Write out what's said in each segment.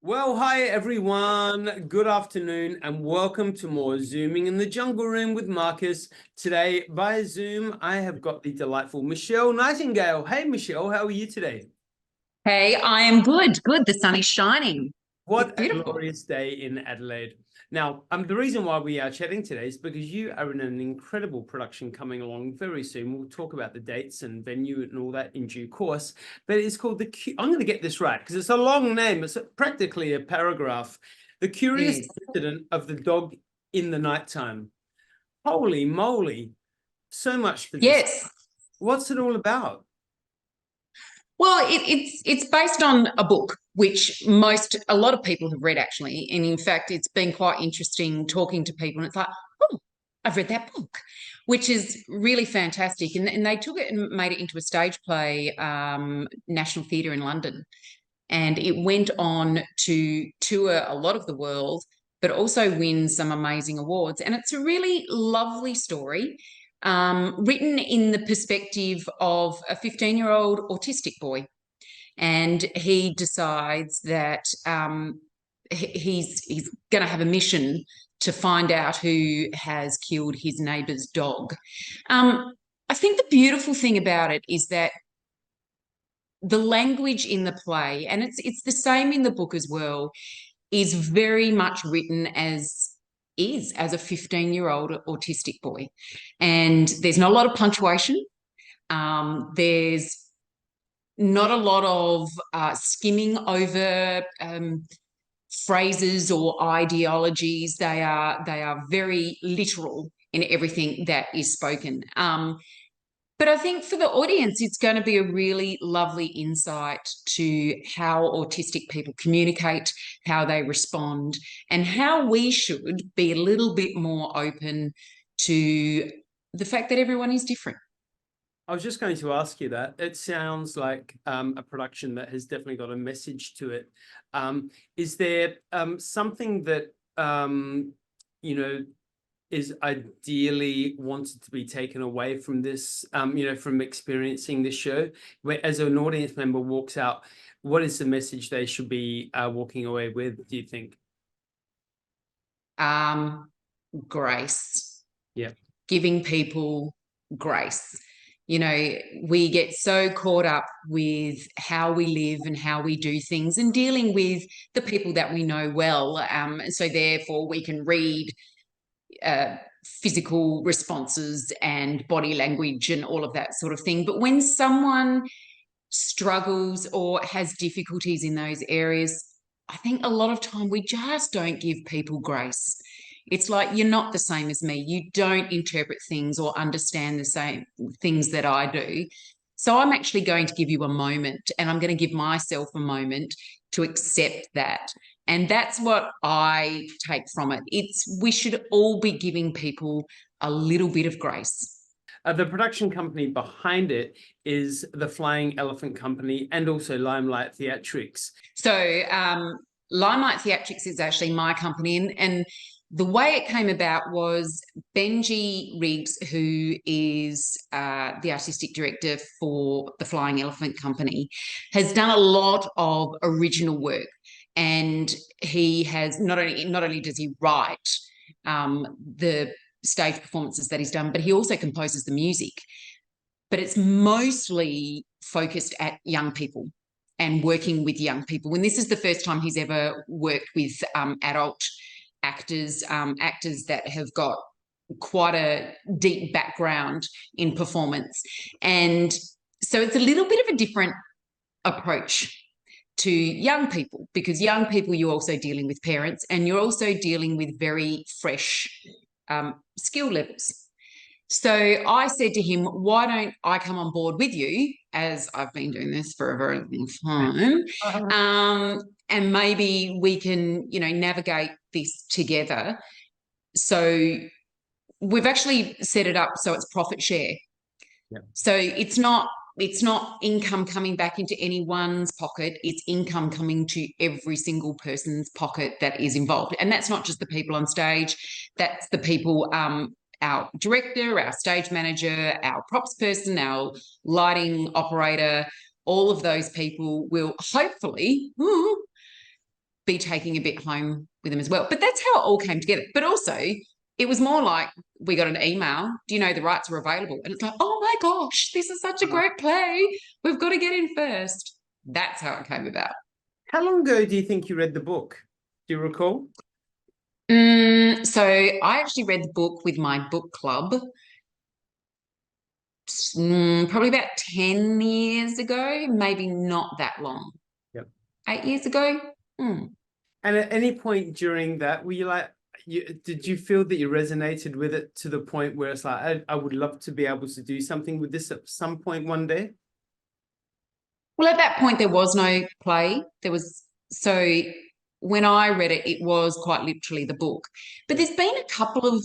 Well, hi everyone. Good afternoon and welcome to more Zooming in the Jungle Room with Marcus. Today via Zoom, I have got the delightful Michelle Nightingale. Hey Michelle, how are you today? Hey, I am good. Good. The sun is shining. It's What a beautiful. glorious day in Adelaide. Now, the reason why we are chatting today is because you are in an incredible production coming along very soon. We'll talk about the dates and venue and all that in due course. But it's called I'm going to get this right because it's a long name. It's practically a paragraph. The Curious Yes. Incident of the Dog in the Nighttime. Holy moly. So much to this. Yes. What's it all about? Well, it's based on a book which a lot of people have read actually, and in fact, it's been quite interesting talking to people. And it's like, oh, I've read that book, which is really fantastic. And they took it and made it into a stage play, National Theatre in London, and it went on to tour a lot of the world, but also win some amazing awards. And it's a really lovely story, written in the perspective of a 15-year-old autistic boy. And he decides that he's going to have a mission to find out who has killed his neighbour's dog. I think the beautiful thing about it is that the language in the play, and it's the same in the book as well, is very much written as a 15-year-old autistic boy. And there's not a lot of punctuation. There's not a lot of skimming over phrases or ideologies. They are very literal in everything that is spoken. But I think for the audience, it's going to be a really lovely insight to how autistic people communicate, how they respond, and how we should be a little bit more open to the fact that everyone is different. I was just going to ask you that. It sounds like a production that has definitely got a message to it. Is there something that, is ideally wanted to be taken away from this, from experiencing this show? Where, as an audience member walks out, what is the message they should be walking away with, do you think? Grace. Yeah. Giving people grace. We get so caught up with how we live and how we do things and dealing with the people that we know well. So therefore we can read physical responses and body language and all of that sort of thing. But when someone struggles or has difficulties in those areas, I think a lot of time we just don't give people grace. It's like, you're not the same as me. You don't interpret things or understand the same things that I do. So I'm actually going to give you a moment, and I'm going to give myself a moment to accept that. And that's what I take from it. We should all be giving people a little bit of grace. The production company behind it is the Flying Elephant Company and also Limelight Theatrics. So Limelight Theatrics is actually my company, and the way it came about was Benji Riggs, who is the artistic director for the Flying Elephant Company, has done a lot of original work. And he has not only does he write the stage performances that he's done, but he also composes the music. But it's mostly focused at young people and working with young people. And this is the first time he's ever worked with adult actors, actors that have got quite a deep background in performance. And so it's a little bit of a different approach to young people, because young people, you're also dealing with parents and you're also dealing with very fresh skill levels. So I said to him, why don't I come on board with you, as I've been doing this for a very long time, and maybe we can, navigate this together. So we've actually set it up so it's profit share. Yep. So it's not income coming back into anyone's pocket. It's income coming to every single person's pocket that is involved. And that's not just the people on stage. That's the people, our director, our stage manager, our props person, our lighting operator. All of those people will hopefully be taking a bit home with them as well. But that's how it all came together. But also, it was more like we got an email, do you know the rights are available? And it's like, oh my gosh, this is such a great play. We've got to get in first. That's how it came about. How long ago do you think you read the book? Do you recall? So I actually read the book with my book club probably about 10 years ago, maybe not that long. Yep. 8 years ago. And at any point during that, were you like, did you feel that you resonated with it to the point where it's like, I would love to be able to do something with this at some point one day? Well, at that point, there was no play. So when I read it, it was quite literally the book. But there's been a couple of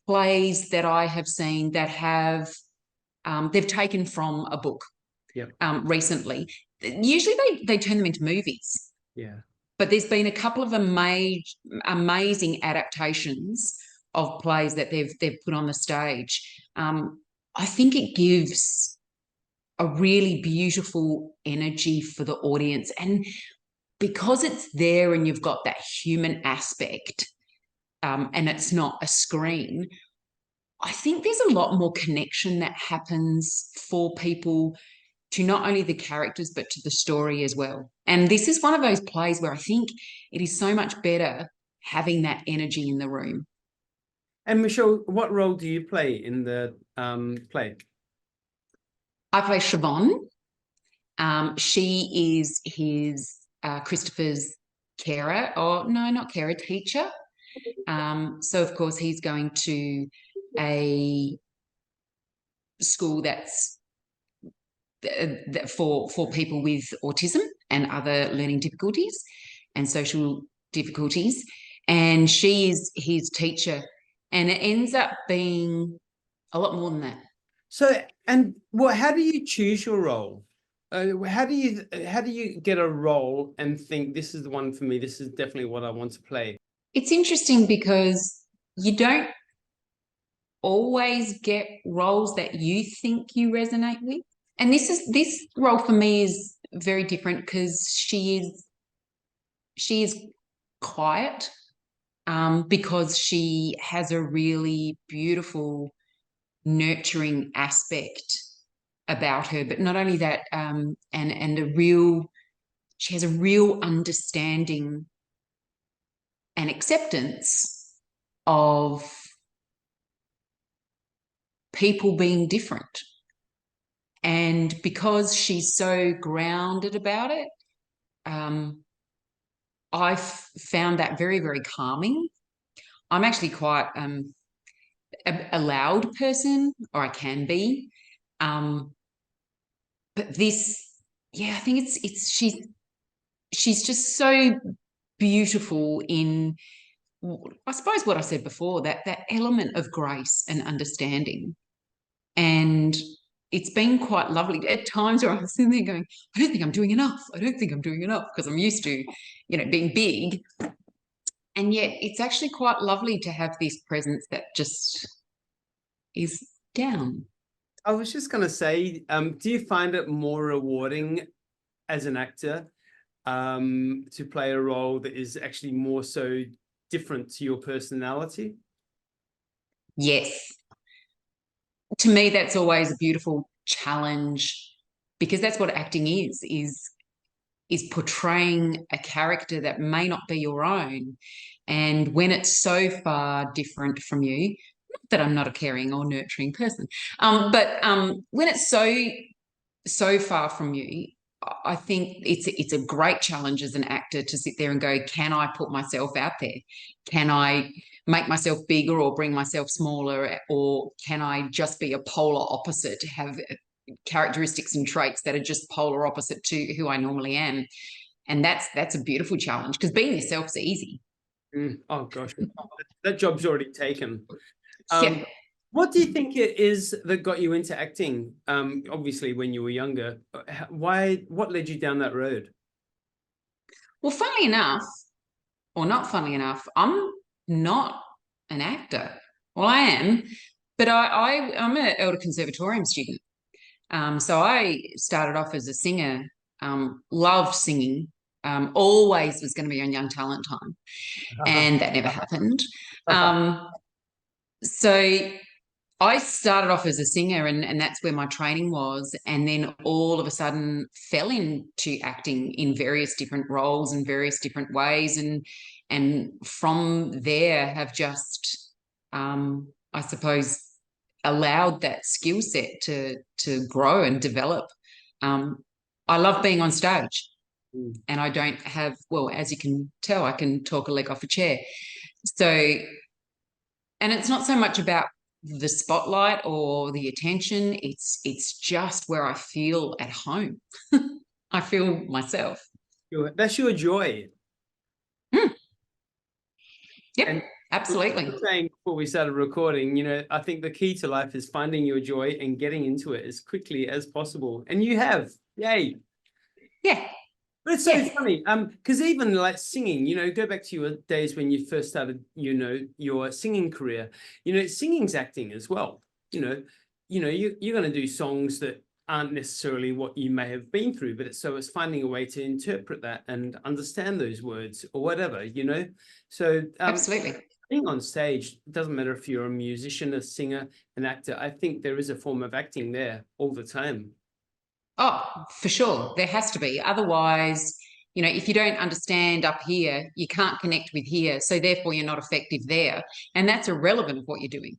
plays that I have seen that have, they've taken from a book recently. Usually they turn them into movies. Yeah. But there's been a couple of amazing adaptations of plays that they've put on the stage. I think it gives a really beautiful energy for the audience. And because it's there and you've got that human aspect, and it's not a screen, I think there's a lot more connection that happens for people to not only the characters, but to the story as well. And this is one of those plays where I think it is so much better having that energy in the room. And Michelle, what role do you play in the play? I play Siobhan. She is his Christopher's carer, or no, not carer, teacher. So of course he's going to a school that's for people with autism and other learning difficulties and social difficulties, and she is his teacher, and it ends up being a lot more than that. So, and how do you choose your role? How do you get a role and think this is the one for me? This is definitely what I want to play. It's interesting because you don't always get roles that you think you resonate with. And this role for me is very different because she is quiet, because she has a really beautiful, nurturing aspect about her. But not only that, she has a real understanding and acceptance of people being different. And because she's so grounded about it, I've found that very, very calming. I'm actually quite a loud person, or I can be. But this, yeah, I think she's just so beautiful in, I suppose, what I said before, that element of grace and understanding. And it's been quite lovely at times where I'm sitting there going, I don't think I'm doing enough. I don't think I'm doing enough, because I'm used to, being big. And yet it's actually quite lovely to have this presence that just is down. I was just going to say, do you find it more rewarding as an actor to play a role that is actually more so different to your personality? Yes. To me, that's always a beautiful challenge, because that's what acting is portraying a character that may not be your own. And when it's so far different from you, not that I'm not a caring or nurturing person, but when it's so far from you, I think it's a great challenge as an actor to sit there and go, can I put myself out there? Can I make myself bigger or bring myself smaller? Or can I just be a polar opposite, have characteristics and traits that are just polar opposite to who I normally am? And that's a beautiful challenge, because being yourself's easy. Oh gosh, that job's already taken. Yeah. What do you think it is that got you into acting? Obviously, when you were younger, what led you down that road? Well, funnily enough, or not funnily enough, I'm not an actor. Well, I am, but I'm an Elder Conservatorium student. So I started off as a singer, loved singing, always was going to be on Young Talent Time, and that never happened. So I started off as a singer, and that's where my training was, and then all of a sudden fell into acting in various different roles and various different ways, and from there have just, I suppose, allowed that skill set to grow and develop. I love being on stage, and I don't have, well, as you can tell, I can talk a leg off a chair. So, and it's not so much about the spotlight or the attention. It's just where I feel at home. I feel myself. That's your joy. Yep, and absolutely. Like saying before we started recording, you know, I think the key to life is finding your joy and getting into it as quickly as possible. And you have, yay. Yeah. But it's so funny, because even like singing, you know, go back to your days when you first started, you know, your singing career. You know, singing's acting as well. You're going to do songs that aren't necessarily what you may have been through, but it's finding a way to interpret that and understand those words or whatever, you know. So absolutely, being on stage, it doesn't matter if you're a musician, a singer, an actor. I think there is a form of acting there all the time. Oh, for sure. There has to be. Otherwise, you know, if you don't understand up here, you can't connect with here. So therefore you're not effective there. And that's irrelevant of what you're doing.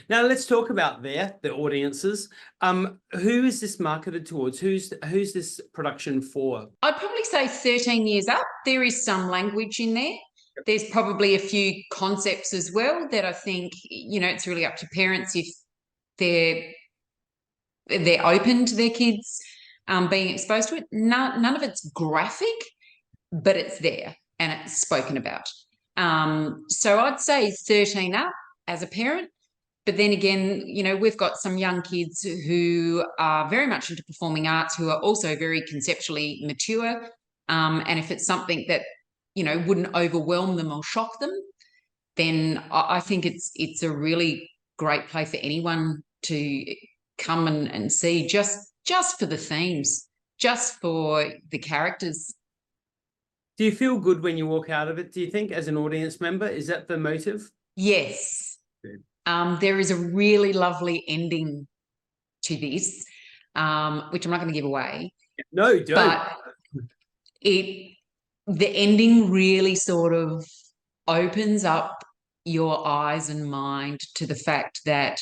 Now let's talk about the audiences. Who is this marketed towards? Who's this production for? I'd probably say 13 years up. There is some language in there. There's probably a few concepts as well that I think, you know, it's really up to parents if they're open to their kids being exposed to it. None of it's graphic, but it's there and it's spoken about. So I'd say 13 up as a parent. But then again, you know, we've got some young kids who are very much into performing arts, who are also very conceptually mature. And if it's something that, you know, wouldn't overwhelm them or shock them, then I think it's a really great play for anyone to come and see, just for the themes, just for the characters. Do you feel good when you walk out of it, do you think, as an audience member? Is that the motive? Yes. There is a really lovely ending to this, which I'm not going to give away. No, don't. But the ending really sort of opens up your eyes and mind to the fact that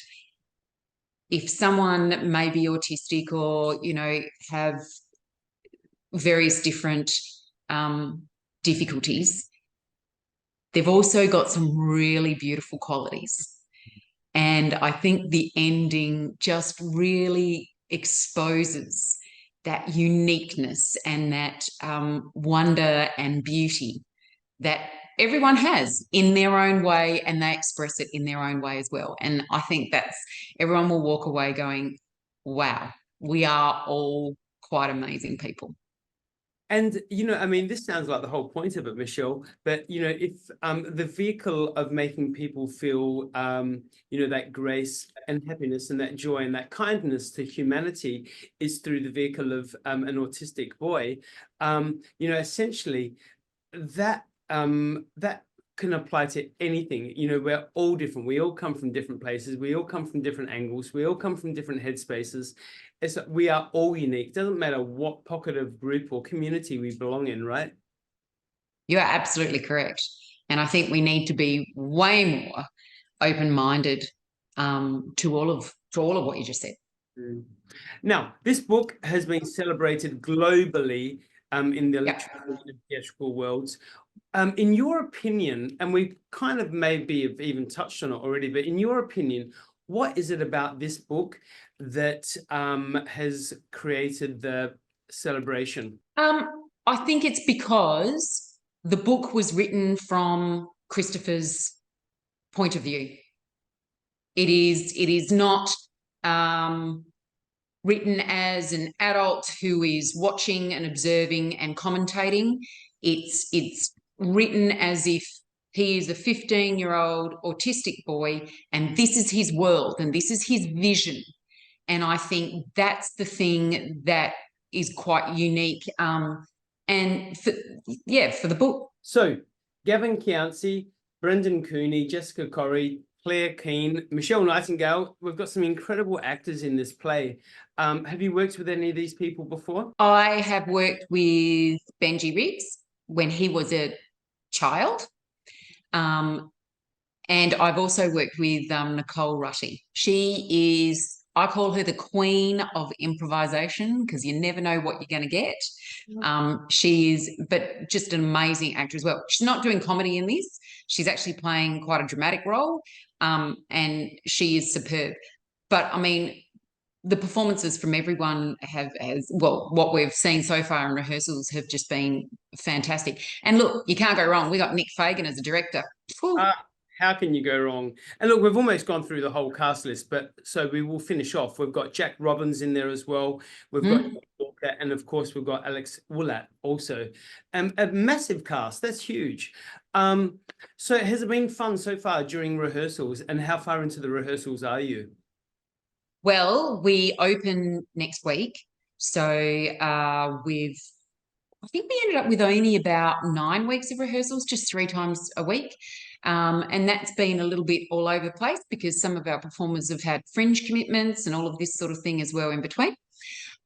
if someone may be autistic or, you know, have various different difficulties, they've also got some really beautiful qualities. And I think the ending just really exposes that uniqueness and that wonder and beauty that everyone has in their own way, and they express it in their own way as well. And I think everyone will walk away going, wow, we are all quite amazing people. And, you know, I mean, this sounds like the whole point of it, Michelle, but, you know, if the vehicle of making people feel, you know, that grace and happiness and that joy and that kindness to humanity is through the vehicle of an autistic boy, you know, essentially that can apply to anything. You know, we're all different. We all come from different places. We all come from different angles. We all come from different headspaces. We are all unique. Doesn't matter what pocket of group or community we belong in, right? You are absolutely correct. And I think we need to be way more open-minded to all of what you just said. Now, this book has been celebrated globally in the literary and theatrical worlds. In your opinion, and we kind of maybe have even touched on it already, but in your opinion, what is it about this book that has created the celebration? I think it's because the book was written from Christopher's point of view. It is not written as an adult who is watching and observing and commentating. It's written as if he is a 15-year-old autistic boy, and this is his world and this is his vision. And I think that's the thing that is quite unique and for the book. So Gavin Chianci, Brendan Cooney, Jessica Corrie, Claire Keane, Michelle Nightingale. We've got some incredible actors in this play. Have you worked with any of these people before? I have worked with Benji Riggs when he was a child. And I've also worked with Nicole Rutty. She is, I call her the queen of improvisation, because you never know what you're going to get. She is, but just an amazing actor as well. She's not doing comedy in this. She's actually playing quite a dramatic role, and she is superb. But I mean, the performances from everyone what we've seen so far in rehearsals have just been fantastic. And look, you can't go wrong. We got Nick Fagan as a director. How can you go wrong? And look, we've almost gone through the whole cast list, but so we will finish off. We've got Jack Robbins in there as well. We've got Walker, and of course we've got Alex Woolat also. A massive cast. That's huge. So has it been fun so far during rehearsals, and how far into the rehearsals are you? Well, we open next week. So I think we ended up with only about 9 weeks of rehearsals, just 3 times a week. And that's been a little bit all over the place because some of our performers have had fringe commitments and all of this sort of thing as well in between.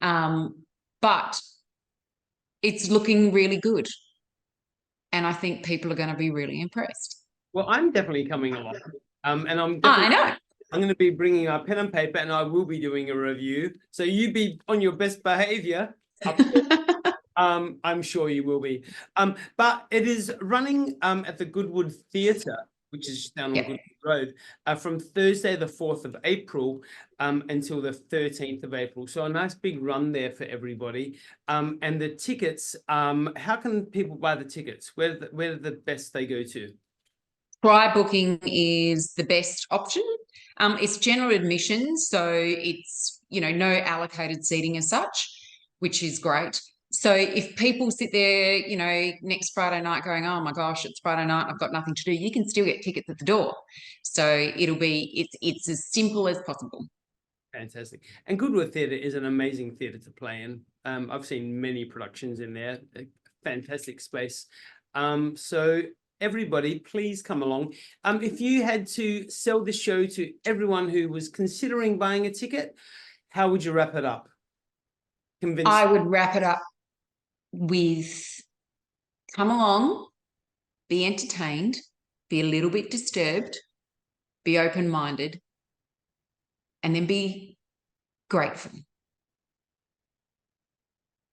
But it's looking really good. And I think people are going to be really impressed. Well, I'm definitely coming along. And I know. I'm going to be bringing a pen and paper, and I will be doing a review. So you be on your best behavior. I'm sure you will be. But it is running at the Goodwood Theatre, which is down on Goodwood Road, from Thursday, the 4th of April, until the 13th of April. So a nice big run there for everybody. And the tickets, how can people buy the tickets? Where are the best they go to? Try booking is the best option. It's general admission, so it's, no allocated seating as such, which is great. So if people sit there, next Friday night going, oh my gosh, it's Friday night, I've got nothing to do, you can still get tickets at the door. So it's as simple as possible. Fantastic. And Goodwood Theatre is an amazing theatre to play in. I've seen many productions in there. A fantastic space. So everybody, please come along. If you had to sell this show to everyone who was considering buying a ticket, how would you wrap it up? I would wrap it up with come along, be entertained, be a little bit disturbed, be open-minded, and then be grateful.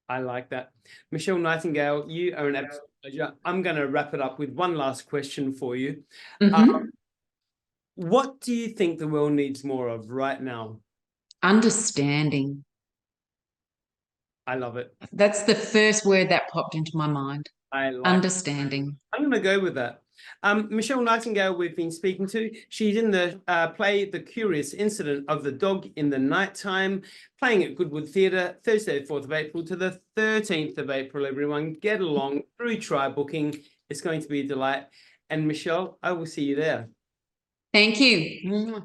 I like that. Michelle Nightingale, you are an absolute pleasure. I'm going to wrap it up with one last question for you. What do you think the world needs more of right now? Understanding. I love it. That's the first word that popped into my mind. I like understanding. I'm going to go with that. Michelle Nightingale, we've been speaking to. She's in the play The Curious Incident of the Dog in the Nighttime, playing at Goodwood Theatre, Thursday, the 4th of April to the 13th of April, everyone. Get along through Try Booking. It's going to be a delight. And Michelle, I will see you there. Thank you.